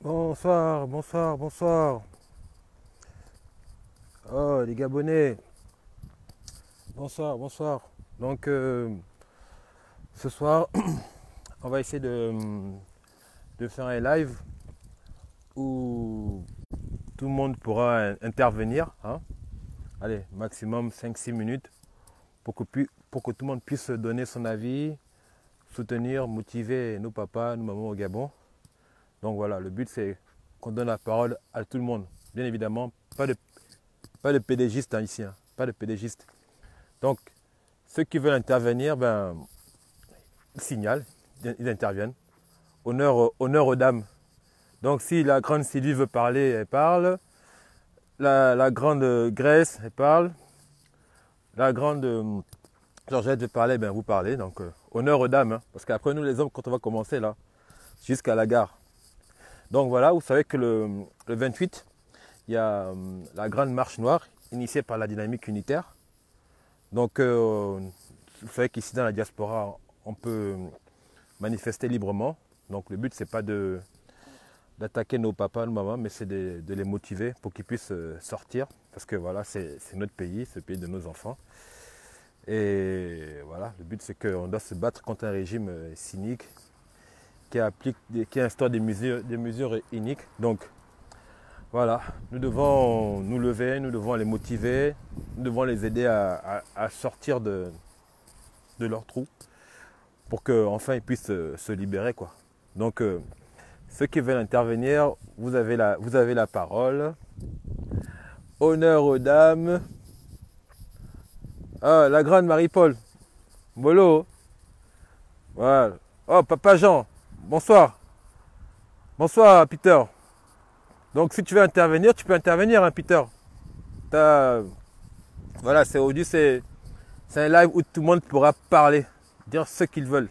Bonsoir, bonsoir, bonsoir. Oh, les Gabonais. Bonsoir, bonsoir. Donc, ce soir, on va essayer de faire un live où tout le monde pourra intervenir, hein. Allez, maximum 5-6 minutes pour que tout le monde puisse donner son avis, soutenir, motiver nos papas, nos mamans au Gabon. Donc voilà, le but c'est qu'on donne la parole à tout le monde. Bien évidemment, pas de PDGiste, hein, ici, hein, pas de PDGiste. Donc, ceux qui veulent intervenir, ben, ils signalent, ils interviennent. Honneur aux dames. Donc, si la grande Sylvie veut parler, elle parle. La grande Grèce, elle parle. La grande Georgette veut parler, ben, vous parlez. Donc, honneur aux dames. Hein, parce qu'après, nous, les hommes, quand on va commencer, là, jusqu'à la gare. Donc, voilà, vous savez que le 28, il y a la grande marche noire, initiée par la dynamique unitaire. Donc, vous savez qu'ici, dans la diaspora, on peut manifester librement. Donc le but, c'est pas d'attaquer nos papas, nos mamans, mais c'est de les motiver pour qu'ils puissent sortir. Parce que voilà, c'est notre pays, c'est le pays de nos enfants. Et voilà, le but, c'est qu'on doit se battre contre un régime cynique qui instaure des mesures iniques. Donc voilà, nous devons nous lever, nous devons les motiver, nous devons les aider à sortir de leur trou pour qu'enfin ils puissent se libérer, quoi. Donc, ceux qui veulent intervenir, vous avez la parole. Honneur aux dames. Ah, la grande Marie-Paul. Bolo. Voilà. Oh, Papa Jean. Bonsoir. Bonsoir, Peter. Donc, si tu veux intervenir, tu peux intervenir, hein, Peter. Voilà, aujourd'hui, c'est un live où tout le monde pourra parler, dire ce qu'ils veulent.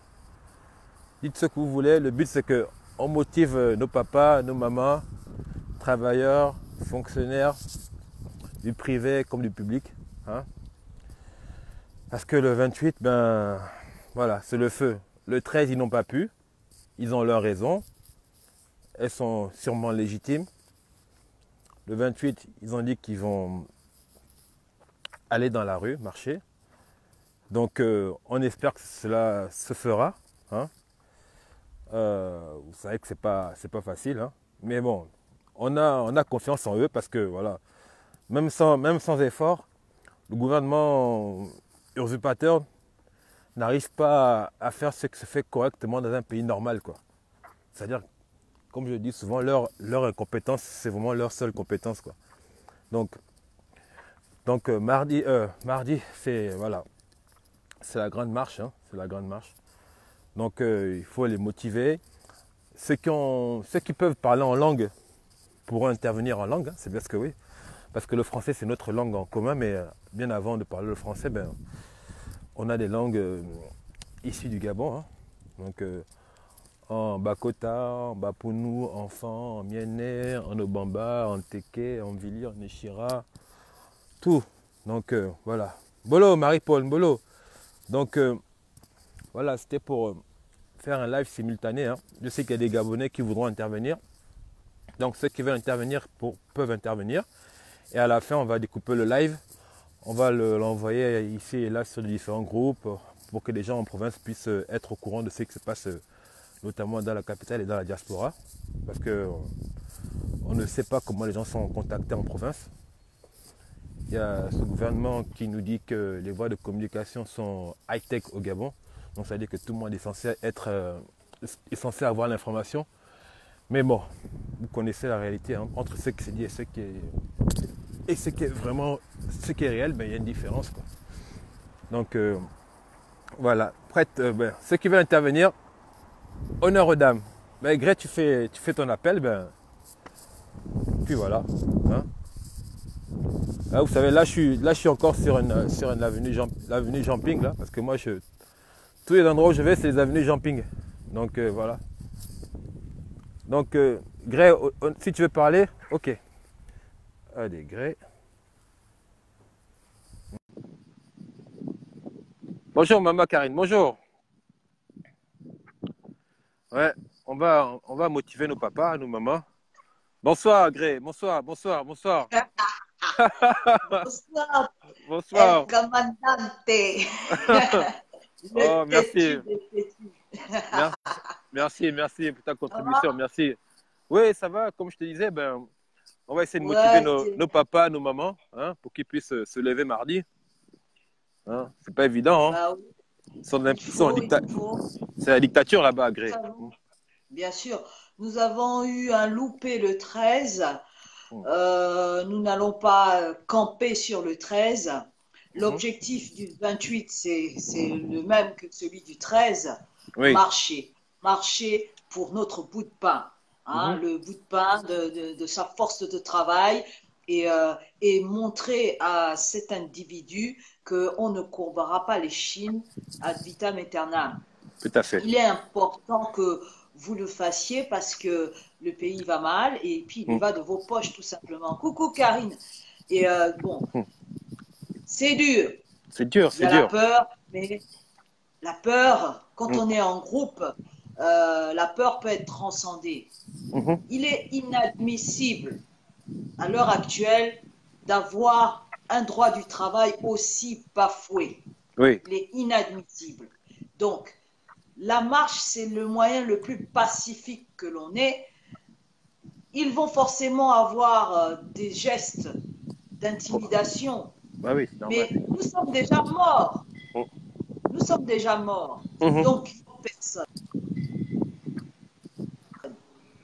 Dites ce que vous voulez. Le but, c'est qu'on motive nos papas, nos mamans, travailleurs, fonctionnaires, du privé comme du public. Hein. Parce que le 28, ben voilà, c'est le feu. Le 13, ils n'ont pas pu. Ils ont leurs raisons. Elles sont sûrement légitimes. Le 28, ils ont dit qu'ils vont aller dans la rue, marcher. Donc on espère que cela se fera. Hein. Vous savez que c'est pas facile. Hein. Mais bon, on a confiance en eux parce que voilà, même sans effort, le gouvernement usurpateur n'arrive pas à faire ce qui se fait correctement dans un pays normal, quoi. C'est-à-dire, comme je le dis souvent, leur incompétence, c'est vraiment leur seule compétence, quoi. Donc mardi, c'est voilà, c'est la grande marche, hein, c'est la grande marche. Donc il faut les motiver. Ceux qui peuvent parler en langue pourront intervenir en langue, hein, c'est bien ce que oui. Parce que le français, c'est notre langue en commun, mais bien avant de parler le français, ben, on a des langues issues du Gabon. Hein. Donc, en Bakota, en Bapounou, en Fan, en Mienné, en Obamba, en Teke, en Vili, en Eshira, tout. Donc, voilà. Bolo, Marie-Paul, Bolo. Donc, voilà, c'était pour faire un live simultané. Hein. Je sais qu'il y a des Gabonais qui voudront intervenir. Donc, ceux qui veulent intervenir peuvent intervenir. Et à la fin, on va découper le live. On va l'envoyer ici et là sur les différents groupes pour que les gens en province puissent être au courant de ce qui se passe, notamment dans la capitale et dans la diaspora. Parce qu'on ne sait pas comment les gens sont contactés en province. Il y a ce gouvernement qui nous dit que les voies de communication sont high-tech au Gabon. Donc ça veut dire que tout le monde est censé avoir l'information. Mais bon, vous connaissez la réalité, hein, entre ce qui se dit et ce qui est vraiment, ce qui est réel, ben, il y a une différence, quoi. Donc voilà, prête, ben, ceux qui veulent intervenir, honneur aux dames. Ben, Gré, tu fais ton appel, ben, puis voilà. Hein. Là, vous savez, là je suis encore sur l'avenue Jamping, là, parce que moi, tous les endroits où je vais, c'est les avenues Jamping. Donc voilà. Donc Gré, si tu veux parler, ok. Allez, Gré. Bonjour maman Karine, bonjour. Ouais, on va motiver nos papas, nos mamans. Bonsoir, Gré. Bonsoir, bonsoir, bonsoir. Bonsoir, el Bonsoir. comandante. Le Oh, têtu merci. des têtus. Merci, merci, merci pour ta Ça va? contribution. Merci. Oui, ça va. Comme je te disais, ben, on va essayer de motiver Ouais, nos papas, nos mamans, hein, pour qu'ils puissent se lever mardi. Hein. C'est pas évident. Hein. bah oui, Ils sont en il faut. C'est la dictature là-bas, Nous Gré. avons, bien sûr, nous avons eu un loupé le 13. Mhm. Nous n'allons pas camper sur le 13. Mhm. L'objectif du 28, c'est le même que celui du 13. Oui. Marcher. Marcher pour notre bout de pain. Hein, Mhm. le bout de pain de sa force de travail et montrer à cet individu qu'on ne courbera pas les chines ad vitam aeternam. Tout à fait. Il est important que vous le fassiez parce que le pays va mal et puis il y Mhm. va de vos poches tout simplement. Coucou Karine. Et bon, Mhm. c'est dur. C'est dur, Il y c'est a la dur. peur, mais la peur, quand Mhm. on est en groupe, la peur peut être transcendée. Mhm. Il est inadmissible à l'heure actuelle d'avoir un droit du travail aussi bafoué. Oui, Il est inadmissible. Donc, la marche, c'est le moyen le plus pacifique que l'on ait. Ils vont forcément avoir des gestes d'intimidation, bah oui, c'est normal. mais nous sommes déjà morts. Mhm. Nous sommes déjà morts. Mhm. Donc, personne.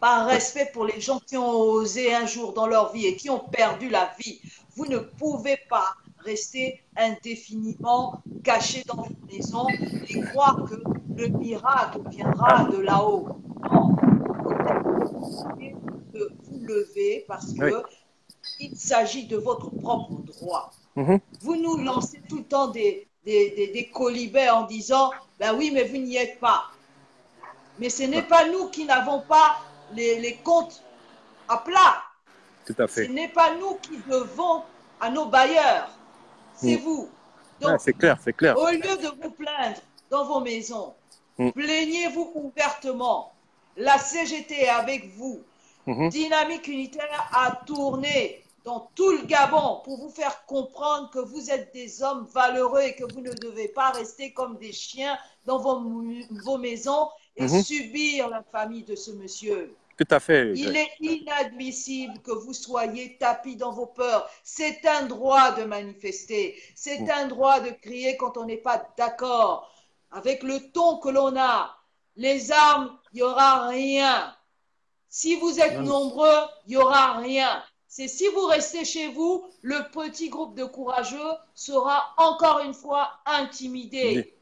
Par respect pour les gens qui ont osé un jour dans leur vie et qui ont perdu la vie, vous ne pouvez pas rester indéfiniment caché dans vos maisons et croire que le miracle viendra de là-haut. Non, vous êtes obligé de vous lever parce Oui. que il s'agit de votre propre droit. Mhm. Vous nous lancez tout le temps des colibets en disant, ben oui, mais vous n'y êtes pas. Mais ce n'est pas nous qui n'avons pas les comptes à plat. Tout à Ce fait. n'est pas nous qui devons à nos bailleurs. C'est Mhm. vous. Ouais, Donc, c'est clair, c'est clair. au lieu de vous plaindre dans vos maisons, Mhm. plaignez-vous ouvertement. La CGT est avec vous. Mhm. Dynamique unitaire a tourné dans tout le Gabon pour vous faire comprendre que vous êtes des hommes valeureux et que vous ne devez pas rester comme des chiens dans vos maisons et Mhm. subir la famille de ce monsieur. Tout à fait, Il Greg. est inadmissible que vous soyez tapis dans vos peurs. C'est un droit de manifester. C'est Mhm. un droit de crier quand on n'est pas d'accord. Avec le ton que l'on a, les armes, il n'y aura rien. Si vous êtes Non, non. nombreux, il n'y aura rien. C'est si vous restez chez vous, le petit groupe de courageux sera encore une fois intimidé.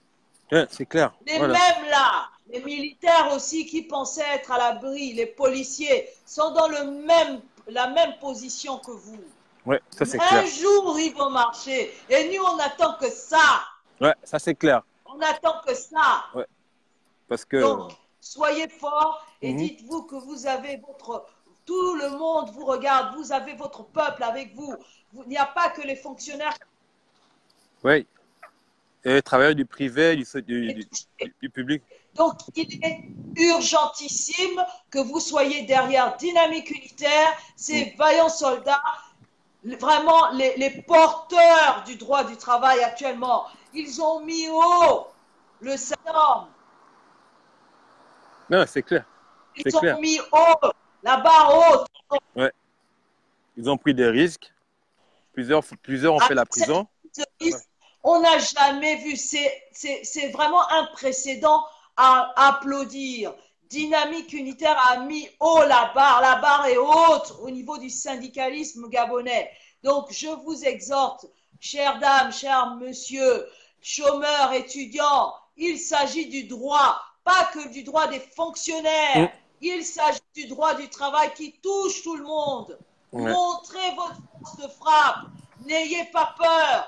Ouais, c'est clair. Les Voilà. mêmes là, les militaires aussi qui pensaient être à l'abri, les policiers, sont dans la même position que vous. Ouais, ça c'est Un clair. jour, ils vont marcher. Et nous, on n'attend que ça. Ouais, ça c'est clair. On n'attend que ça. Ouais, parce que. Donc, soyez forts et Mhm. dites-vous que vous avez votre... Tout le monde vous regarde, vous avez votre peuple avec vous. Il n'y a pas que les fonctionnaires Ouais. Et les travailleurs du privé, qui sont touchés. du public. Donc, il est urgentissime que vous soyez derrière Dynamique Unitaire, Mhm. ces vaillants soldats, vraiment les porteurs du droit du travail actuellement. Ils ont mis haut le norme. Non, c'est clair. C'est Ils clair. ont mis haut la barre haute. Ouais. Ils ont pris des risques. Plusieurs ont fait la Avec prison. cette Ouais. liste, on n'a jamais vu. C'est vraiment un précédent à applaudir. Dynamique unitaire a mis haut la barre. La barre est haute au niveau du syndicalisme gabonais. Donc, je vous exhorte, chères dames, chers monsieur, chômeurs, étudiants, il s'agit du droit, pas que du droit des Mhm. fonctionnaires. Il s'agit du droit du travail qui touche tout le monde. Ouais. Montrez votre force de frappe. N'ayez pas peur.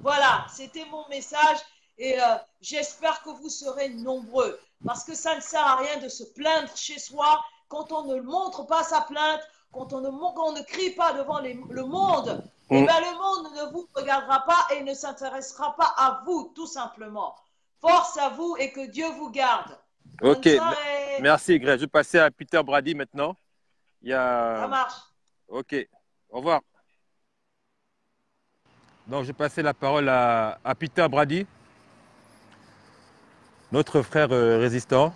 Voilà, c'était mon message et j'espère que vous serez nombreux parce que ça ne sert à rien de se plaindre chez soi quand on ne montre pas sa plainte, quand on ne crie pas devant le monde. Eh Mhm. bien, le monde ne vous regardera pas et ne s'intéressera pas à vous, tout simplement. Force à vous et que Dieu vous garde. Bonne Ok. soirée. Merci, Greg. Je vais passer à Peter Brady maintenant. Il y Ça a... marche. Ok, au revoir. Donc, je vais passer la parole à Peter Brady, notre frère résistant,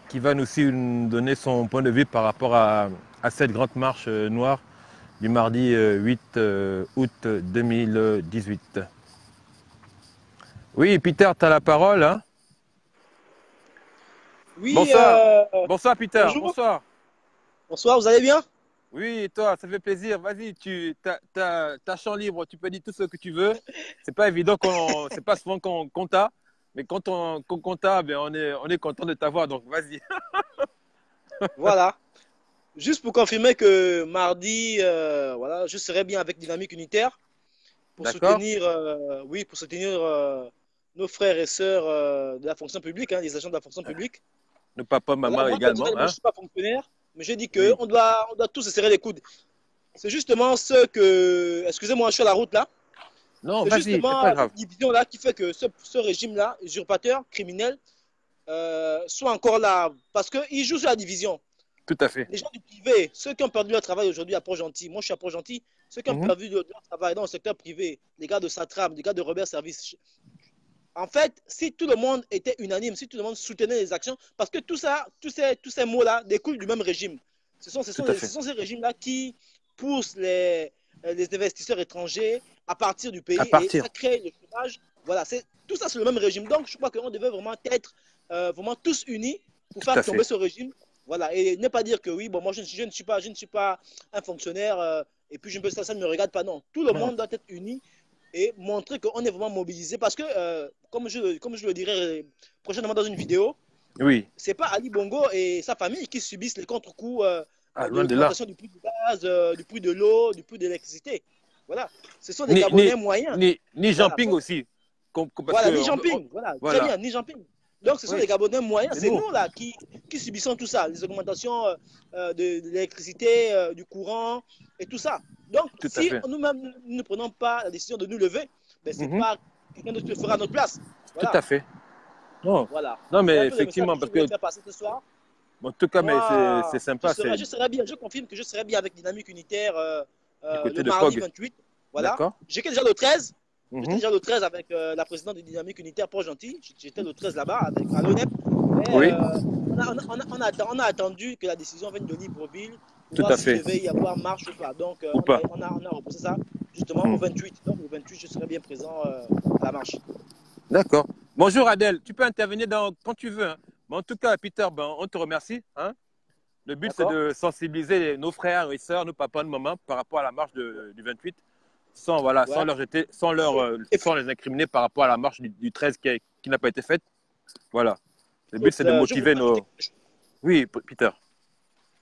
qui va nous aussi nous donner son point de vue par rapport à cette grande marche noire du mardi 8 août 2018. Oui, Peter, tu as la parole, hein? Oui, Bonsoir. Bonsoir, Peter. bonjour. Bonsoir. Bonsoir, vous allez bien? Oui, et toi, ça fait plaisir. Vas-y, tu as champ libre, tu peux dire tout ce que tu veux. C'est pas évident c'est pas souvent qu'on t'a, mais quand qu'on t'a, ben on est content de t'avoir. Donc vas-y. Voilà. Juste pour confirmer que mardi, voilà, je serai bien avec Dynamique Unitaire pour D'accord? soutenir, oui, pour soutenir nos frères et sœurs de la fonction publique, hein, les agents de la fonction publique. Nos papa, Voilà, maman moi également, personnellement, je ne hein? suis pas fonctionnaire, mais je dis Oui. on doit tous se serrer les coudes. C'est justement ce que, excusez-moi, je suis à la route là. Non, C'est vas-y, c'est justement pas grave. cette division là qui fait que ce régime-là, usurpateur, criminel, soit encore là, parce qu'il joue sur la division. Tout à fait. Les gens du privé, ceux qui ont perdu leur travail aujourd'hui à Port-Gentil, moi je suis à Port-Gentil, ceux qui ont Mhm. perdu leur travail dans le secteur privé, les gars de Satram, les gars de Robert Service, en fait, si tout le monde était unanime, si tout le monde soutenait les actions, parce que tout ça, tous ces mots-là découlent du même régime. Tout à fait. Ce sont ces régimes-là qui poussent les investisseurs étrangers à partir du À pays et partir. ça crée le chômage. Voilà, tout ça c'est le même régime. Donc je crois qu'on devait vraiment être vraiment tous unis pour Tout à faire tomber fait. ce régime. Voilà, et ne pas dire que oui, bon, moi je ne suis pas un fonctionnaire et puis ça ne me regarde pas. Non, tout le Non. monde doit être uni et montrer qu'on est vraiment mobilisé. Parce que, comme je le dirai prochainement dans une vidéo, Oui. c'est pas Ali Bongo et sa famille qui subissent les contre-coups Ah, de loin de là. l'augmentation du prix du gaz, du prix de l'eau, du prix de l'électricité. Voilà. Ce sont des Ni, ni, Gabonais moyens. ni Voilà. Jean-Ping aussi. Parce Voilà, que ni jumping. Voilà, très voilà. bien, ni jumping. Donc, ce sont Oui. des Gabonais moyens. C'est C'est nous. nous, là, qui subissons tout ça. Les augmentations de l'électricité, du courant et tout ça. Donc, Tout à si fait. nous-mêmes ne prenons pas la décision de nous lever, ben, c'est Mhm. pas quelqu'un d'autre qui le fera à notre place. Tout Voilà. à fait. Non. Voilà. Non, C'est un mais peu le message effectivement, que je parce que voulais faire passer ce soir. en tout cas, mais c'est Moi, sympa. C'est je serai bien. Je confirme que je serai bien avec Dynamique Unitaire du côté le de mardi Pog. 28. Voilà. D'accord? J'étais déjà le 13. J'étais Mhm. déjà le 13 avec la présidente de Dynamique Unitaire Port-Gentil. J'étais le 13 là-bas avec à l'ONEP. Mais Oui, on a attendu que la décision vienne de Libreville pour tout voir à s'il fait. devait y avoir marche ou pas. Donc, Ou pas. on a repoussé ça justement au Mhm. 28. Donc, le 28, je serai bien présent à la marche. D'accord. Bonjour Adèle, tu peux intervenir quand tu veux, hein. Mais en tout cas, Peter, ben, on te remercie, hein. Le but, c'est D'accord? de sensibiliser nos frères et sœurs, nos papas, nos mamans par rapport à la marche du 28, sans, voilà, Ouais. Et sans les incriminer par rapport à la marche du 13 qui n'a pas été faite. Voilà. Le but, puis, c'est de je voulais motiver ajouter nos. quelque chose. Oui, Peter.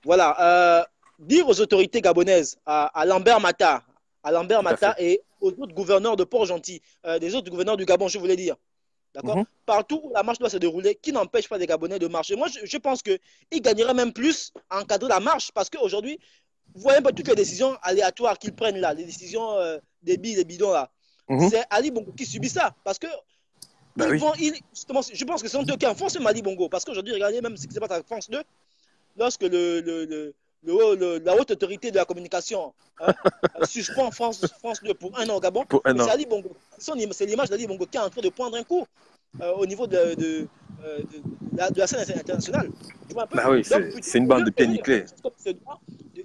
Voilà. Dire aux autorités gabonaises, à Lambert Tout à Mata fait. et aux autres gouverneurs de Port-Gentil, des autres gouverneurs du Gabon, je voulais dire. D'accord? Mhm. Partout où la marche doit se dérouler, qui n'empêche pas les Gabonais de marcher. Moi, je pense qu'ils gagneraient même plus à encadrer la marche parce qu'aujourd'hui, vous voyez pas toutes les décisions aléatoires qu'ils prennent là, les décisions des billes, des bidons là. Mhm. C'est Ali Bongo qui subit ça parce que Bah oui. justement, je pense que c'est eux qui enfoncent Ali Bongo parce qu'aujourd'hui, regardez même ce qui se passe à France 2 lorsque la haute autorité de la communication suspend France 2 pour 1 an au Gabon, Pour un mais c'est an. Ali Bongo. C'est l'image d'Ali Bongo qui est en train de prendre un coup au niveau de la scène internationale. Tu vois un peu? Bah oui, Donc, c'est une bande de pieds au lieu de faire nickelés. des choses comme ce droit,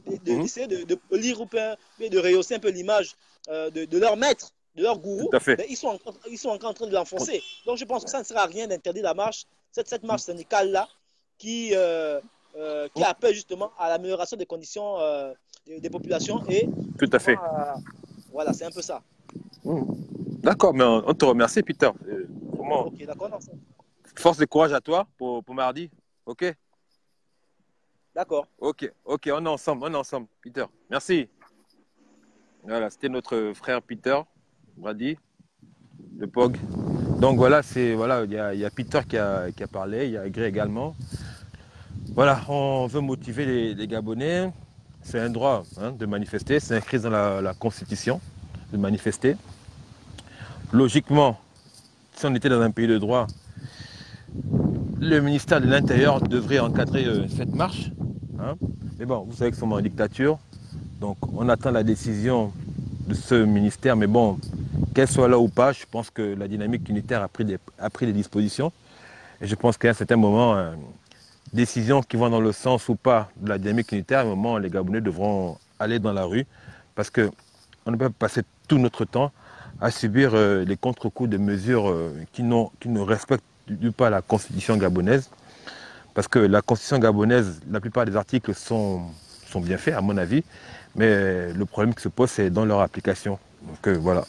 Mhm. d'essayer de polir ou de rehausser un peu l'image de leur maître, de leur gourou, Tout à fait. ben, ils sont encore en train de l'enfoncer. Donc je pense que ça ne sert à rien d'interdire la marche, cette marche syndicale-là qui appelle justement à l'amélioration des conditions des populations et Tout à fait. voilà, c'est un peu ça. Mhm. D'accord, mais on te remercie, Peter. Vraiment, Ok, d'accord, non, force de courage à toi pour mardi. Ok? d'accord. Ok, on est ensemble, Peter. Merci. Voilà, c'était notre frère Peter Brady de Pog. Donc voilà, il y a Peter qui a parlé, il y a Gré également. Voilà, on veut motiver les Gabonais. C'est un droit, hein, de manifester, c'est inscrit dans la Constitution de manifester. Logiquement, si on était dans un pays de droit, le ministère de l'Intérieur devrait encadrer cette marche, hein. Mais bon, vous savez que nous sommes en dictature. Donc on attend la décision de ce ministère. Mais bon, qu'elle soit là ou pas, je pense que la dynamique unitaire a pris des dispositions. Et je pense qu'à un certain moment, décisions qui vont dans le sens ou pas de la dynamique unitaire, à un moment, les Gabonais devront aller dans la rue. Parce qu'on ne peut pas passer tout notre temps à subir les contre-coups de mesures qui ne respectent pas la constitution gabonaise. Parce que la constitution gabonaise, la plupart des articles sont bien faits, à mon avis. Mais le problème qui se pose, c'est dans leur application. Donc voilà.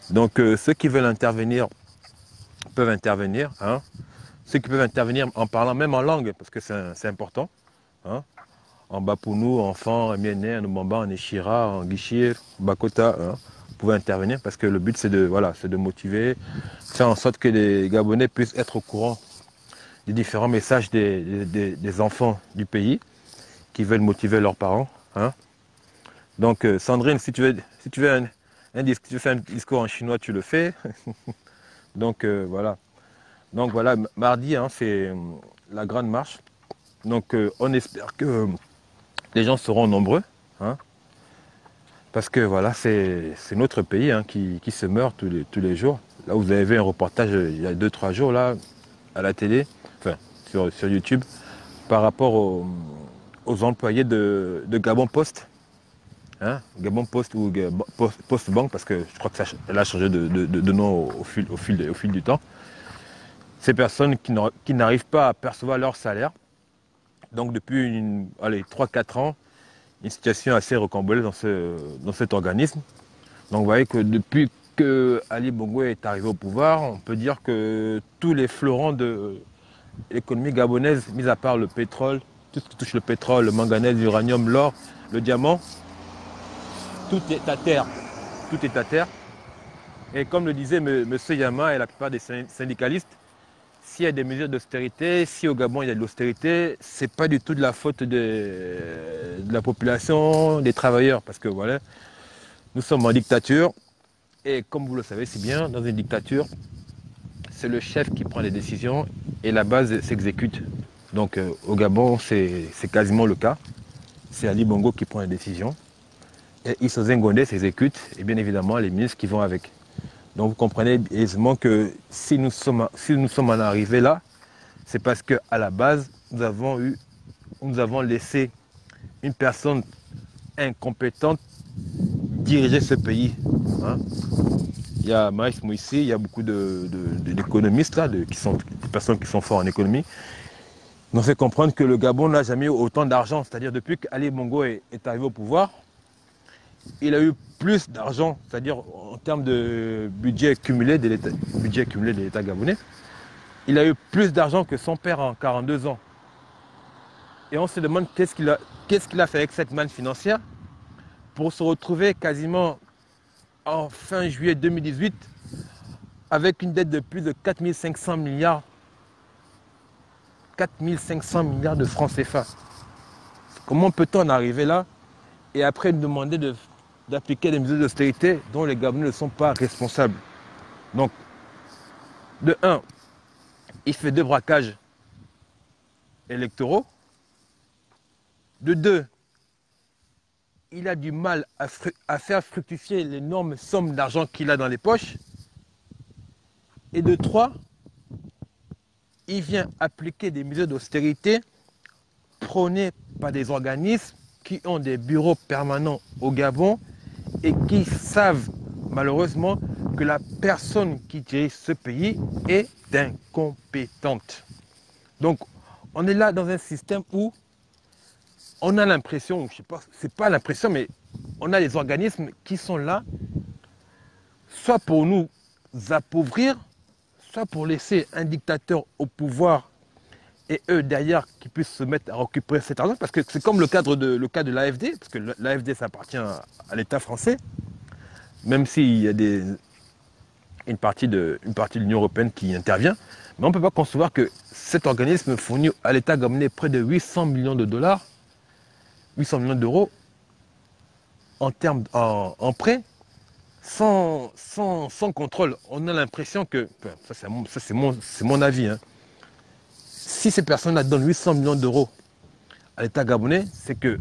Donc ceux qui veulent intervenir peuvent intervenir. Hein. Ceux qui peuvent intervenir en parlant même en langue, parce que c'est important. Hein. En Bapounou, en Fan, en Miene, en Mbamba, en Eshira, en Guichir, Bakota. Hein. Vous pouvez intervenir parce que le but c'est de motiver, faire en sorte que les Gabonais puissent être au courant des différents messages des enfants du pays qui veulent motiver leurs parents. Hein. Donc Sandrine, si tu fais un discours en chinois, tu le fais. Donc voilà. Donc voilà, mardi, hein, c'est la grande marche. Donc on espère que les gens seront nombreux. Hein, parce que voilà, c'est notre pays hein, qui se meurt tous les jours. Là, vous avez vu un reportage il y a 2-3 jours là, à la télé, enfin sur YouTube, par rapport aux employés de Gabon Post. Hein, Gabon Post ou Post Bank, parce que je crois qu'elle a changé de nom au fil du temps. Ces personnes qui n'arrivent pas à percevoir leur salaire. Donc depuis 3-4 ans, une situation assez rocambolesque dans cet organisme. Donc vous voyez que depuis que Ali Bongo est arrivé au pouvoir, on peut dire que tous les fleurons de l'économie gabonaise, mis à part le pétrole, tout ce qui touche le pétrole, le manganèse, l'uranium, l'or, le diamant, tout est à terre. Tout est à terre. Et comme le disait M. Yama et la plupart des syndicalistes, s'il y a des mesures d'austérité, si au Gabon il y a de l'austérité, ce n'est pas du tout de la faute de la population, des travailleurs. Parce que voilà, nous sommes en dictature. Et comme vous le savez si bien, dans une dictature, c'est le chef qui prend les décisions et la base s'exécute. Donc au Gabon, c'est quasiment le cas. C'est Ali Bongo qui prend les décisions. Et Issa Zengondé s'exécute, et bien évidemment les ministres qui vont avec. Donc vous comprenez aisément que si nous sommes en arrivé là, c'est parce qu'à la base, nous avons laissé une personne incompétente diriger ce pays. Hein. Il y a Maïs Moussi, il y a beaucoup d'économistes là, des personnes qui sont forts en économie. On fait comprendre que le Gabon n'a jamais eu autant d'argent, c'est-à-dire depuis qu'Ali Bongo est arrivé au pouvoir, il a eu plus d'argent, c'est-à-dire en termes de budget cumulé de l'État gabonais, il a eu plus d'argent que son père en 42 ans. Et on se demande qu'est-ce qu'il a fait avec cette manne financière pour se retrouver quasiment en fin juillet 2018 avec une dette de plus de 4500 milliards de francs CFA. Comment peut-on en arriver là et après nous demander d'appliquer des mesures d'austérité dont les Gabonais ne sont pas responsables. Donc, de 1, il fait 2 braquages électoraux. De 2, il a du mal à faire fructifier l'énorme somme d'argent qu'il a dans les poches. Et de 3, il vient appliquer des mesures d'austérité prônées par des organismes qui ont des bureaux permanents au Gabon et qui savent malheureusement que la personne qui dirige ce pays est incompétente. Donc on est là dans un système où on a l'impression, je sais pas, c'est pas l'impression, mais on a des organismes qui sont là, soit pour nous appauvrir, soit pour laisser un dictateur au pouvoir et eux derrière qui puissent se mettre à récupérer cet argent, parce que c'est comme le cas de l'AFD, parce que l'AFD ça appartient à l'État français, même s'il y a une partie de l'Union européenne qui intervient, mais on ne peut pas concevoir que cet organisme fournit à l'État gabonais près de 800 millions de dollars, 800 millions d'euros en prêt, sans contrôle. On a l'impression que, ça c'est mon avis, hein, si ces personnes-là donnent 800 millions d'euros à l'État gabonais, c'est que,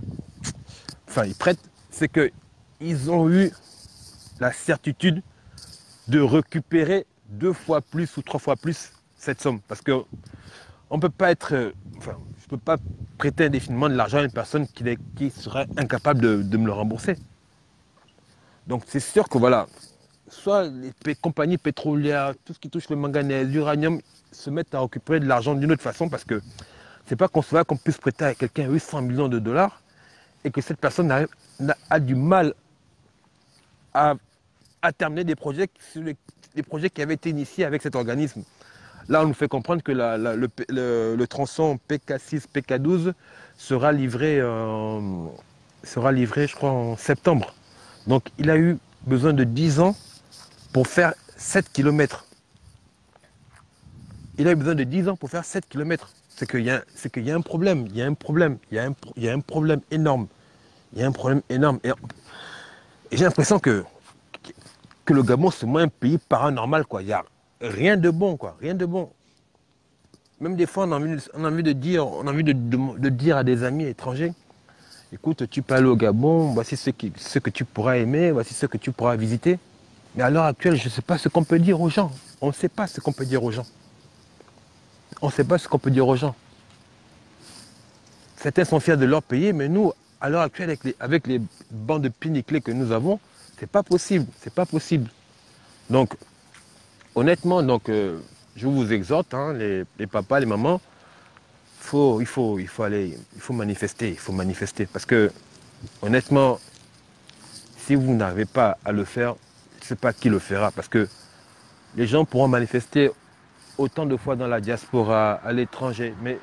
enfin ils prêtent, c'est qu'ils ont eu la certitude de récupérer 2 fois plus ou 3 fois plus cette somme. Parce que on peut pas être, enfin, je ne peux pas prêter indéfiniment de l'argent à une personne qui serait incapable de me le rembourser. Donc c'est sûr que voilà, soit les compagnies pétrolières, tout ce qui touche le manganèse, l'uranium, se mettent à récupérer de l'argent d'une autre façon parce que c'est pas concevable qu'on puisse prêter à quelqu'un 800 millions de dollars et que cette personne a du mal à terminer des projets, des projets qui avaient été initiés avec cet organisme. Là, on nous fait comprendre que le tronçon PK6, PK12 sera livré, je crois, en septembre. Donc, il a eu besoin de 10 ans pour faire 7 kilomètres. Il a eu besoin de 10 ans pour faire 7 kilomètres. C'est qu'il y a un problème, il y a un problème énorme. Il y a un problème énorme. Et j'ai l'impression que le Gabon, c'est moins un pays paranormal, quoi. Il n'y a rien de bon, quoi. Rien de bon. Même des fois, on a envie de dire à des amis étrangers, écoute, tu peux aller au Gabon, voici ce que tu pourras aimer, voici ce que tu pourras visiter. Mais à l'heure actuelle, je ne sais pas ce qu'on peut dire aux gens. On ne sait pas ce qu'on peut dire aux gens. On ne sait pas ce qu'on peut dire aux gens. Certains sont fiers de leur pays, mais nous, à l'heure actuelle, avec les bancs de piniclés que nous avons, c'est pas possible. C'est pas possible. Donc, honnêtement, je vous exhorte, hein, les papas, les mamans, il faut manifester. Il faut manifester. Parce que, honnêtement, si vous n'arrivez pas à le faire, je ne sais pas qui le fera. Parce que les gens pourront manifester autant de fois dans la diaspora, à l'étranger. Mais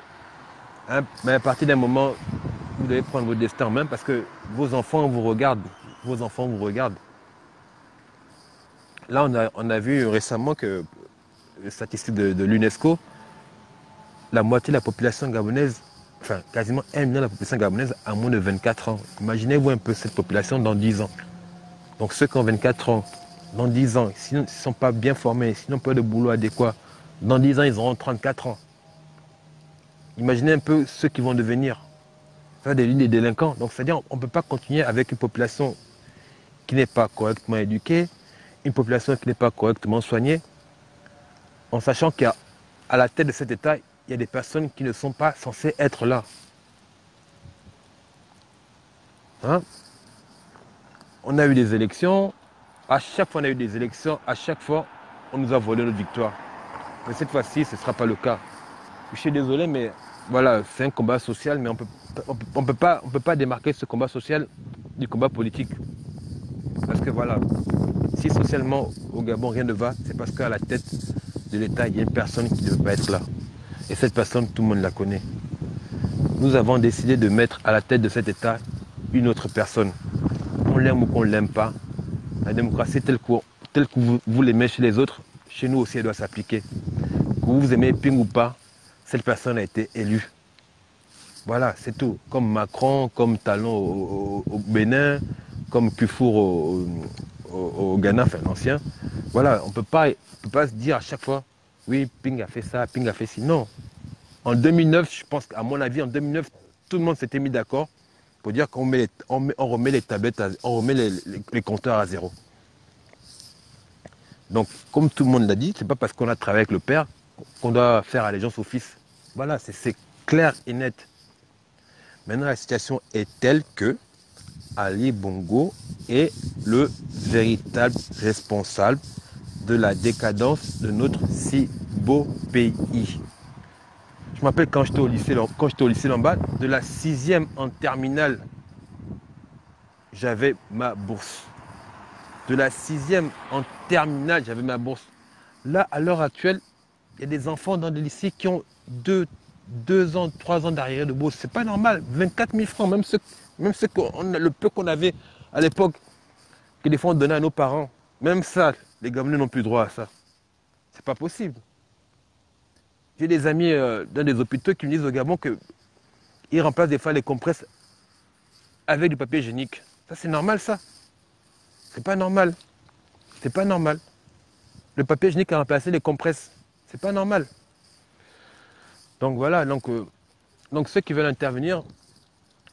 à partir d'un moment, vous devez prendre votre destin en main parce que vos enfants vous regardent. Vos enfants vous regardent. Là, on a vu récemment que, les statistiques de l'UNESCO, la moitié de la population gabonaise, enfin quasiment 1 million de la population gabonaise a moins de 24 ans. Imaginez-vous un peu cette population dans 10 ans. Donc ceux qui ont 24 ans, dans 10 ans, s'ils ne sont pas bien formés, s'ils n'ont pas de boulot adéquat, dans 10 ans, ils auront 34 ans. Imaginez un peu ceux qui vont devenir. Ça, des lignes de délinquants. Donc c'est-à-dire qu'on ne peut pas continuer avec une population qui n'est pas correctement éduquée, une population qui n'est pas correctement soignée, en sachant qu'à la tête de cet État, il y a des personnes qui ne sont pas censées être là. Hein? On a eu des élections, à chaque fois on a eu des élections, à chaque fois on nous a volé notre victoire. Mais cette fois-ci, ce ne sera pas le cas. Je suis désolé, mais voilà, c'est un combat social, mais on peut pas démarquer ce combat social du combat politique. Parce que voilà, si socialement au Gabon rien ne va, c'est parce qu'à la tête de l'État, il y a une personne qui ne veut pas être là. Et cette personne, tout le monde la connaît. Nous avons décidé de mettre à la tête de cet État une autre personne. Qu'on l'aime ou qu'on ne l'aime pas, la démocratie telle que vous l'aimez chez les autres, chez nous aussi elle doit s'appliquer. Que vous aimez Ping ou pas, cette personne a été élue. Voilà, c'est tout. Comme Macron, comme Talon au Bénin, comme Kufour au Ghana, enfin l'ancien. Voilà, on ne peut pas se dire à chaque fois, oui, Ping a fait ça, Ping a fait ci. Non. En 2009, je pense qu'à mon avis, en 2009, tout le monde s'était mis d'accord pour dire qu'on remet les tablettes, on remet les compteurs à zéro. Donc, comme tout le monde l'a dit, c'est pas parce qu'on a travaillé avec le père qu'on doit faire allégeance au fils. Voilà, c'est clair et net. Maintenant, la situation est telle que Ali Bongo est le véritable responsable de la décadence de notre si beau pays. Je m'appelle quand j'étais au lycée Lambert, de la 6e en terminale, j'avais ma bourse. De la 6e en terminale, j'avais ma bourse. Là, à l'heure actuelle, il y a des enfants dans des lycées qui ont 2 ans, 3 ans d'arriéré de bourse. C'est pas normal. 24 000 francs, même le peu qu'on avait à l'époque, que des fois on donnait à nos parents. Même ça, les Gabonais n'ont plus droit à ça. C'est pas possible. J'ai des amis dans des hôpitaux qui me disent au Gabon qu'ils remplacent des fois les compresses avec du papier hygiénique. Ça, c'est normal, ça? C'est pas normal. C'est pas normal. Le papier hygiénique a remplacé les compresses. C'est pas normal. Donc voilà, donc ceux qui veulent intervenir,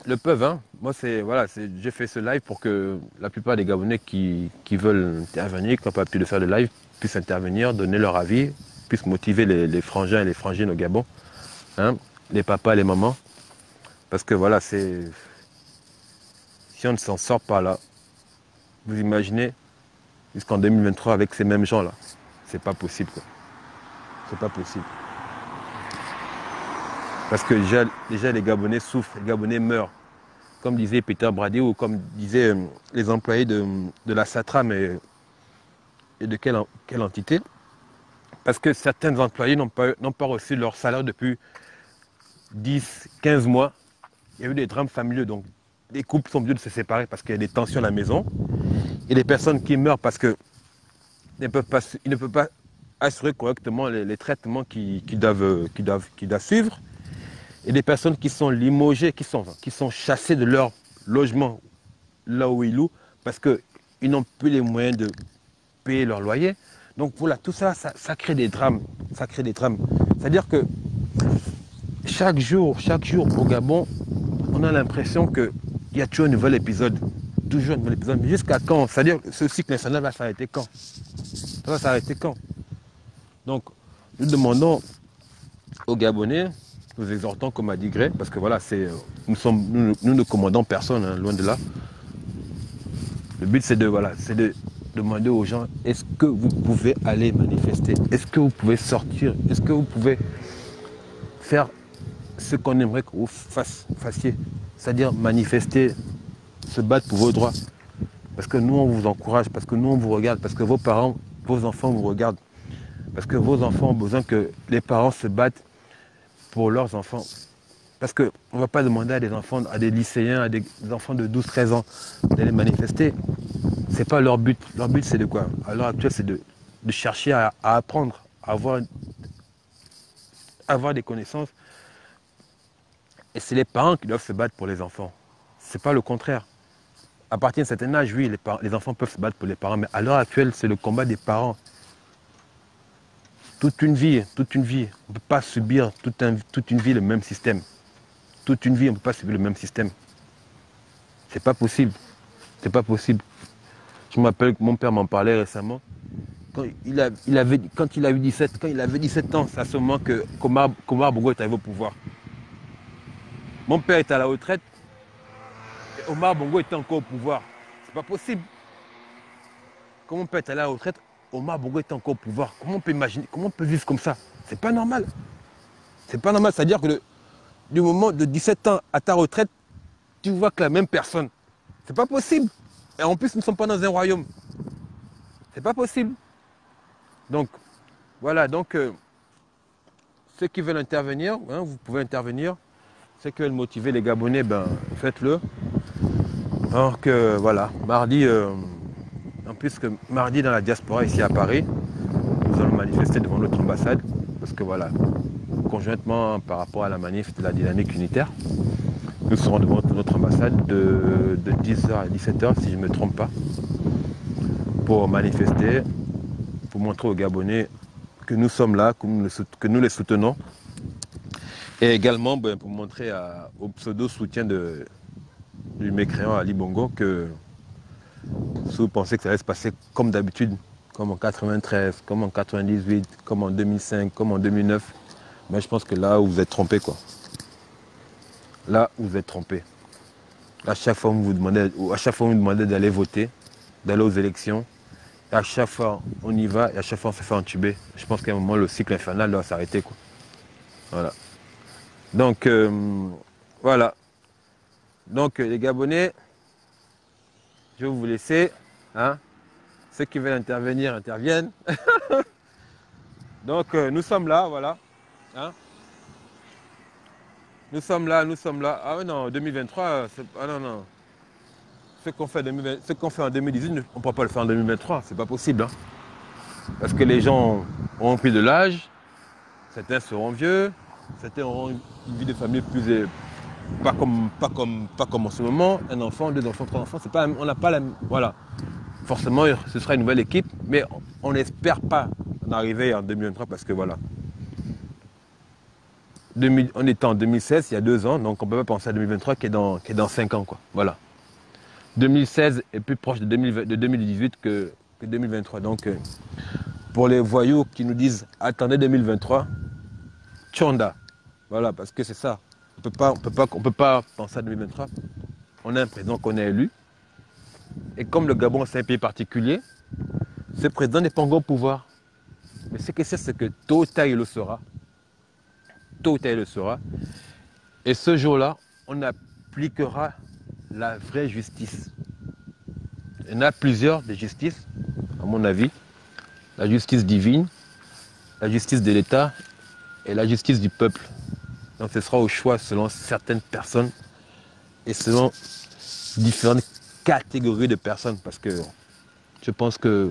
le peuvent, hein. Moi, voilà, j'ai fait ce live pour que la plupart des Gabonais qui veulent intervenir, qui n'ont pas pu le faire de live, puissent intervenir, donner leur avis, puissent motiver les frangins et les frangines au Gabon, hein, les papas, les mamans. Parce que voilà, si on ne s'en sort pas là, vous imaginez, jusqu'en 2023 avec ces mêmes gens-là, c'est pas possible, quoi. C'est pas possible. Parce que déjà les Gabonais souffrent, les Gabonais meurent. Comme disait Peter Brady ou comme disaient les employés de la SATRAM et de quelle entité. Parce que certains employés n'ont pas reçu leur salaire depuis 10, 15 mois. Il y a eu des drames familiaux, donc les couples sont obligés de se séparer parce qu'il y a des tensions à la maison. Il y a des personnes qui meurent parce qu'ils ne peuvent pas assurer correctement les traitements qu'ils doivent suivre. Et des personnes qui sont limogées, qui sont chassées de leur logement là où ils louent parce qu'ils n'ont plus les moyens de payer leur loyer. Donc voilà, tout ça, ça crée des drames. Ça crée des drames. C'est-à-dire que chaque jour au Gabon, on a l'impression qu'il y a toujours un nouvel épisode. Toujours un nouvel épisode. Mais jusqu'à quand? C'est-à-dire que ce cycle national va s'arrêter quand? Ça va s'arrêter quand? Donc, nous demandons aux Gabonais, nous exhortons comme a dit Grey, parce que voilà, nous ne commandons personne, hein, loin de là. Le but c'est de demander aux gens, est-ce que vous pouvez aller manifester? Est-ce que vous pouvez sortir? Est-ce que vous pouvez faire ce qu'on aimerait que vous fassiez? C'est-à-dire manifester, se battre pour vos droits. Parce que nous on vous encourage, parce que nous on vous regarde, parce que vos parents, vos enfants vous regardent. Parce que vos enfants ont besoin que les parents se battent pour leurs enfants. Parce qu'on ne va pas demander à des enfants, à des lycéens, à des enfants de 12-13 ans d'aller manifester. Ce n'est pas leur but. Leur but, c'est de quoi? À l'heure actuelle, c'est de chercher à apprendre, à avoir des connaissances. Et c'est les parents qui doivent se battre pour les enfants. Ce n'est pas le contraire. À partir d'un certain âge, oui, les enfants peuvent se battre pour les parents, mais à l'heure actuelle, c'est le combat des parents. Toute une vie. On ne peut pas subir toute une vie le même système. Toute une vie, on ne peut pas subir le même système. C'est pas possible. C'est pas possible. Je me rappelle que mon père m'en parlait récemment. Quand il avait 17 ans, c'est à ce moment que Omar Bongo est arrivé au pouvoir. Mon père était à la retraite et Omar Bongo était encore au pouvoir. C'est pas possible. Quand mon père est allé à la retraite, Omar Bongo était encore au pouvoir. Comment on peut imaginer, comment on peut vivre comme ça? C'est pas normal. C'est pas normal. C'est-à-dire que du moment de 17 ans à ta retraite, tu vois que la même personne. C'est pas possible. Et en plus, nous ne sommes pas dans un royaume. C'est pas possible. Donc, voilà. Donc, ceux qui veulent intervenir, hein, vous pouvez intervenir. Ceux qui veulent motiver les Gabonais, ben, faites-le. Alors que, voilà, mardi, en plus que mardi dans la diaspora ici à Paris, nous allons manifester devant notre ambassade. Parce que, voilà, conjointement par rapport à la manif de la dynamique unitaire, nous serons devant notre ambassade de 10h à 17h, si je ne me trompe pas, pour manifester, pour montrer aux Gabonais que nous sommes là, que nous les soutenons. Et également pour montrer au pseudo-soutien du mécréant Ali Bongo que si vous pensez que ça va se passer comme d'habitude, comme en 93, comme en 98, comme en 2005, comme en 2009, mais je pense que là, vous êtes trompé, quoi. Là, vous êtes trompé. À chaque fois, on vous demandait d'aller voter, d'aller aux élections. Et à chaque fois, on y va et à chaque fois, on se fait entuber. Je pense qu'à un moment, le cycle infernal doit s'arrêter, quoi. Voilà. Donc, voilà. Donc, les Gabonais, je vais vous laisser. Hein. Ceux qui veulent intervenir, interviennent. Donc, nous sommes là, voilà. Hein. Nous sommes là. Ah non, 2023, ah non. Ce qu'on fait en 2018, on ne pourra pas le faire en 2023. C'est pas possible. Hein. Parce que les gens ont pris de l'âge. Certains seront vieux. Certains auront une vie de famille plus... Pas comme en ce moment. Un enfant, 2 enfants, 3 enfants. On n'a pas la... Voilà. Forcément, ce sera une nouvelle équipe. Mais on n'espère pas en arriver en 2023 parce que voilà. on était en 2016, il y a 2 ans, donc on ne peut pas penser à 2023 qui est dans 5 ans, quoi. Voilà. 2016 est plus proche de 2018 que 2023. Donc, pour les voyous qui nous disent attendez 2023, tchonda. Voilà, parce que c'est ça. On peut pas penser à 2023. On a un président qu'on a élu. Et comme le Gabon, c'est un pays particulier, ce président n'est pas encore au pouvoir. Mais ce que c'est que tôt ou tard, il le sera. Tôt ou tard, il le sera. Et ce jour-là, on appliquera la vraie justice. Il y en a plusieurs de justices, à mon avis. La justice divine, la justice de l'État et la justice du peuple. Donc ce sera au choix selon certaines personnes et selon différentes catégories de personnes. Parce que je pense que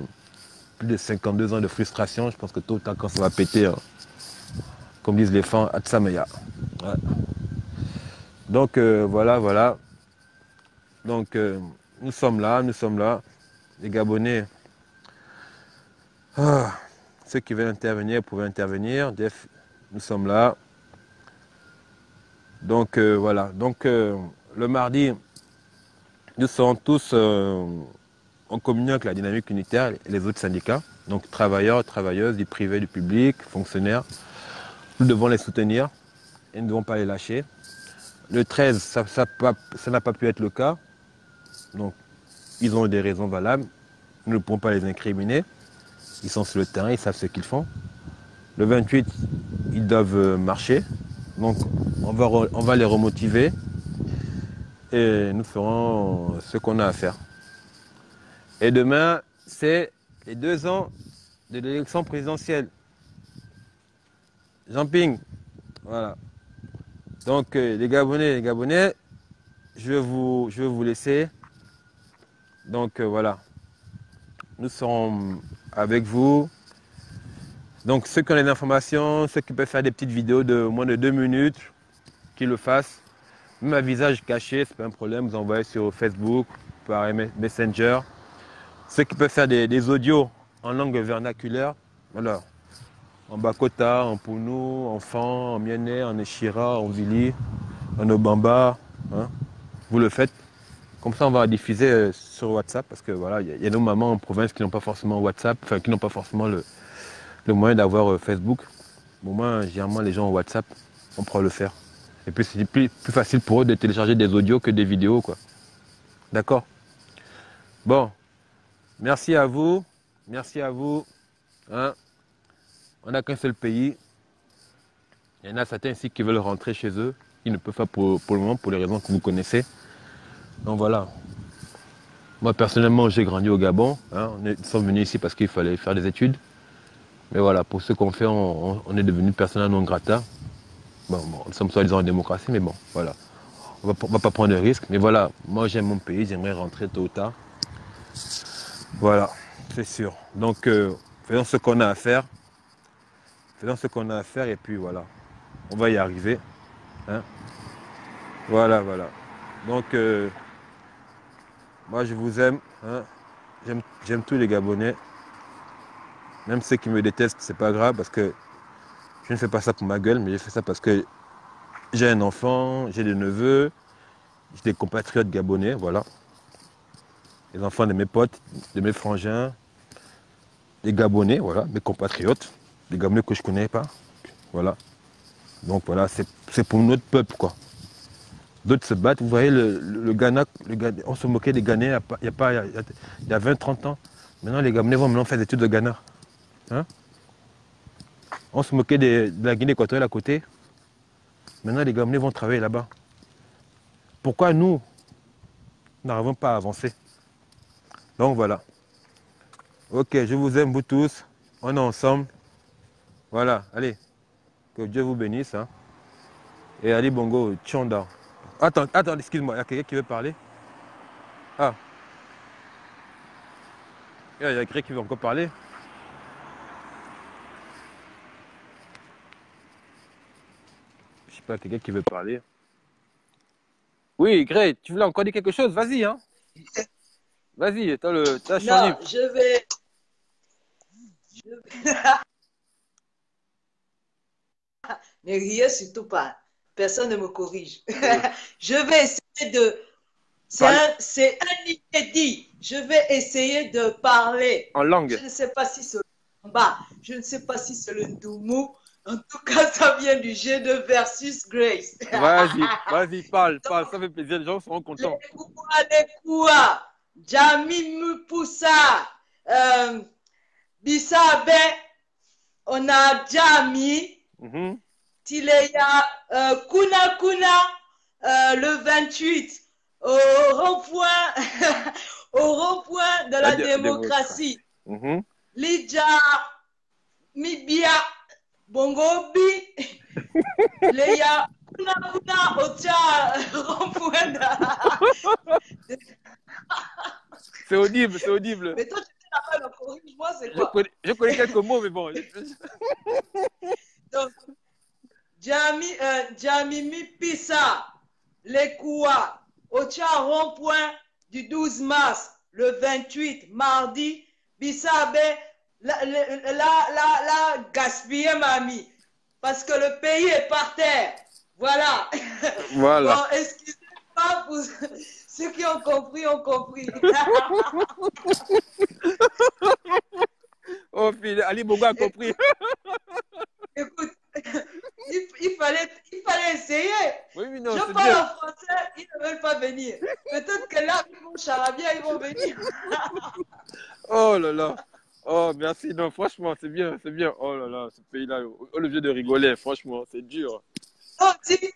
plus de 52 ans de frustration, je pense que tôt ou tard quand ça va péter, comme disent les fans, Atsameya. Ouais. Donc voilà. Donc nous sommes là. Les Gabonais, ceux qui veulent intervenir pouvaient intervenir. Nous sommes là. Donc voilà. Donc le mardi, nous serons tous en communion avec la dynamique unitaire et les autres syndicats. Donc travailleurs, travailleuses, du privé, du public, fonctionnaires. Nous devons les soutenir et nous ne devons pas les lâcher. Le 13, ça n'a pas pu être le cas. Donc ils ont des raisons valables. Nous ne pouvons pas les incriminer. Ils sont sur le terrain, ils savent ce qu'ils font. Le 28, ils doivent marcher. Donc on va les remotiver et nous ferons ce qu'on a à faire. Et demain, c'est les 2 ans de l'élection présidentielle. Jean-Ping, voilà. Donc les Gabonais, je vais vous laisser. Donc voilà. Nous serons avec vous. Donc ceux qui ont les informations, ceux qui peuvent faire des petites vidéos de moins de 2 minutes, qu'ils le fassent. Même à visage caché, c'est pas un problème, vous envoyez sur Facebook, par Messenger. Ceux qui peuvent faire des audios en langue vernaculaire, voilà. En Bakota, en Pounou, en Fan, en Mienné, en Eshira, en Vili, en Obamba, hein. Vous le faites. Comme ça, on va diffuser sur WhatsApp parce que voilà, il y a nos mamans en province qui n'ont pas forcément WhatsApp, enfin qui n'ont pas forcément le moyen d'avoir Facebook. Au moins, généralement, les gens ont WhatsApp, on pourra le faire. Et puis, c'est plus facile pour eux de télécharger des audios que des vidéos, quoi. D'accord? Bon, merci à vous. Merci à vous. Hein? On n'a qu'un seul pays. Il y en a certains ici qui veulent rentrer chez eux. Ils ne peuvent pas pour le moment, pour les raisons que vous connaissez. Donc voilà. Moi, personnellement, j'ai grandi au Gabon. Hein? Nous sommes venus ici parce qu'il fallait faire des études. Mais voilà, pour ce qu'on fait, on est devenu persona non grata. Bon, nous sommes soi-disant en démocratie, mais bon, voilà. On va pas prendre de risques. Mais voilà, moi j'aime mon pays, j'aimerais rentrer tôt ou tard. Voilà, c'est sûr. Donc, faisons ce qu'on a à faire. Faisons ce qu'on a à faire et puis voilà. On va y arriver. Hein. Voilà. Donc, moi je vous aime. Hein. J'aime tous les Gabonais. Même ceux qui me détestent, c'est pas grave parce que je ne fais pas ça pour ma gueule, mais je fais ça parce que j'ai un enfant, j'ai des neveux, j'ai des compatriotes gabonais, voilà. Les enfants de mes potes, de mes frangins, des Gabonais, voilà, mes compatriotes, des Gabonais que je ne connais pas, voilà. Donc voilà, c'est pour notre peuple, quoi. D'autres se battent, vous voyez, le Ghana, on se moquait des Ghanais il y a 20-30 ans. Maintenant, les Gabonais vont maintenant faire des études de Ghana. Hein? On se moquait de la Guinée équatoriale à côté. Maintenant, les Gabonais vont travailler là-bas. Pourquoi nous n'arrivons pas à avancer? Donc voilà. Ok, je vous aime vous tous. On est ensemble. Voilà, allez. Que Dieu vous bénisse. Hein. Et Ali Bongo, Tchonda. Attends, excuse-moi, il y a quelqu'un qui veut parler? Ah. Il y a quelqu'un qui veut encore parler? Je sais pas, quelqu'un qui veut parler. Oui, Greg, tu voulais encore dire quelque chose? Vas-y, hein. Vas-y, t'as champ Non, libre. je vais. Ne riez surtout pas. Personne ne me corrige. Je vais essayer de... C'est un inédit. Je vais essayer de parler. En langue. Je ne sais pas si c'est le Mba. Je ne sais pas si c'est le Ndoumou. En tout cas, ça vient du G2 versus Grace. Vas-y, parle. Ça fait plaisir. Les gens seront contents. Les Koua. Jami Mupoussa. Bissabe. On a Jami. Tileya. Kuna le 28. Au rond-point de la démocratie. Lidja Mibia Bongobi Leya Kuna Ocha rond-point de... C'est audible. Mais toi, tu sais la le corrige-moi, c'est quoi? Je connais quelques mots, mais bon. Donc, Jamimi Pissa, les Koua, Ocha rond-point du 12 mars, le 28, mardi, Bissabe, la gaspiller, mamie. Parce que le pays est par terre. Voilà. Voilà. Bon, excusez-moi pour ceux qui ont compris, ont compris. Oh, Ali Bongo a compris. Écoute, il fallait essayer. Oui, non, je parle en français, ils ne veulent pas venir. Peut-être que là, ils vont charabia, ils vont venir. Oh là là. Oh, merci. Non, franchement, c'est bien. Oh là là, ce pays-là, au lieu de rigoler, franchement, c'est dur. Oh, si.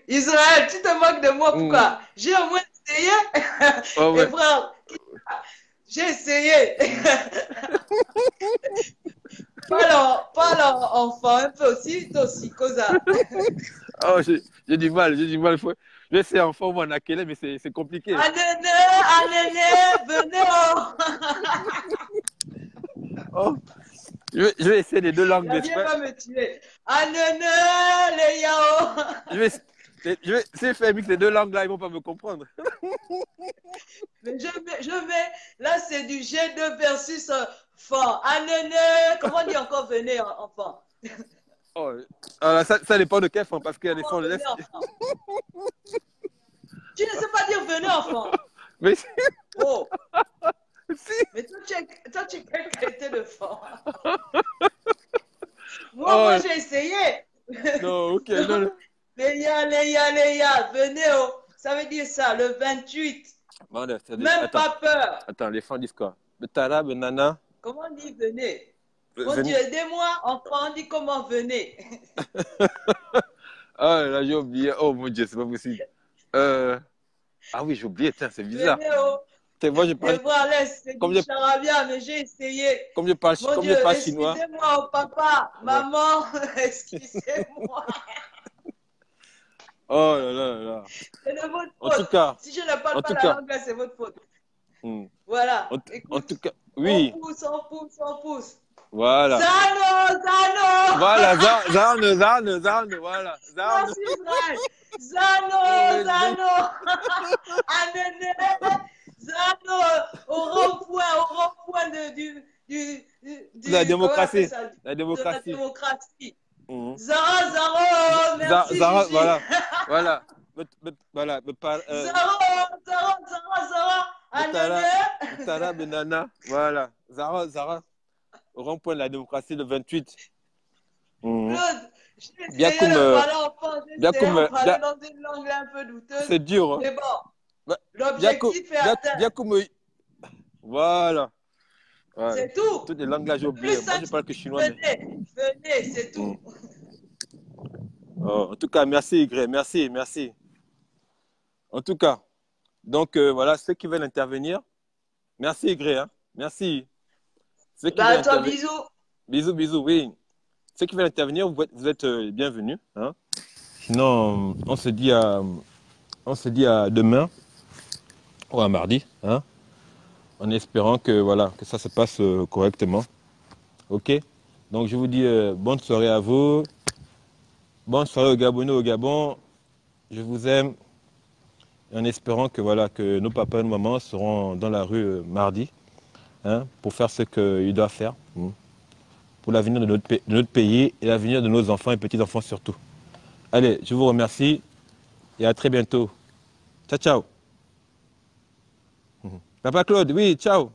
Israël, tu te moques de moi, pourquoi? J'ai au moins essayé. Oh, ouais. Et frère, j'ai essayé. Parle enfant, un peu aussi, toi aussi, Koza. Oh, j'ai du mal. Je vais essayer enfant ou en akélé, mais c'est compliqué. Anéné, venez. Oh. Je vais essayer les deux langues d'Espagne. Viens pas me tuer. Anéné, les yao. Si je fais un mix les deux langues là, ils vont pas me comprendre. Mais je mets, là c'est du G2 versus fort. Anéné, comment on dit encore venez enfant? Oh, alors ça dépend de quel fond, parce qu'il y a des sons de l'Est. Tu ne sais pas dire venez enfant. Mais oh. Si. Mais toi tu es quelle qualité de fort? Moi j'ai essayé. Non, ok, non. Léa, venez, ça veut dire ça, le 28. Bon, même pas peur. Attends, les fans disent quoi? Betara, Benana. Comment on dit venez? Mon Dieu, aidez-moi, on dit comment venez. Ah là, j'ai oublié. Oh mon Dieu, c'est pas possible. Ah oui, j'ai oublié, tiens, c'est bizarre. Venez, moi, je parle. C'est du charabia, mais j'ai essayé. Comme je parle chinois. Excusez-moi, papa, maman, excusez-moi. Oh là là là. C'est de votre faute. En tout cas. Si je ne parle pas la langue là, c'est votre faute. Voilà. En tout cas, oui. On pousse. Voilà. Zano. Voilà, Zano, voilà. Zano. Anéné. Zano, au rond-point de la démocratie. La démocratie. Zara, merci. Zara, voilà. Zara. Betara, Benana, voilà. Zara. Au rond-point de la démocratie le 28. Bien comme dans une langue un peu douteuse. C'est dur. Hein? Mais bon, l'objectif est atteint. Bien comme... Voilà. C'est tout. Toutes les langues là, j'ai oublié. Moi, je parle que chinois. Venez, c'est tout. Oh, en tout cas, merci, Ygré. Merci. En tout cas, donc voilà, ceux qui veulent intervenir, merci, Ygré. Hein? Merci. Bah, toi, bisous. Bisous, oui. Ceux qui veulent intervenir, vous êtes bienvenus. Hein? Sinon, on se dit à demain ou à mardi, hein? En espérant que, voilà, que ça se passe correctement. Ok? Donc, je vous dis bonne soirée à vous. Bonne soirée aux Gabonais, au Gabon. Je vous aime. Et en espérant que, voilà, que nos papas et nos mamans seront dans la rue mardi. Hein, pour faire ce qu'ils doivent faire, pour l'avenir de notre pays et l'avenir de nos enfants et petits-enfants surtout. Allez, je vous remercie et à très bientôt. Ciao, ciao. Papa Claude, oui, ciao.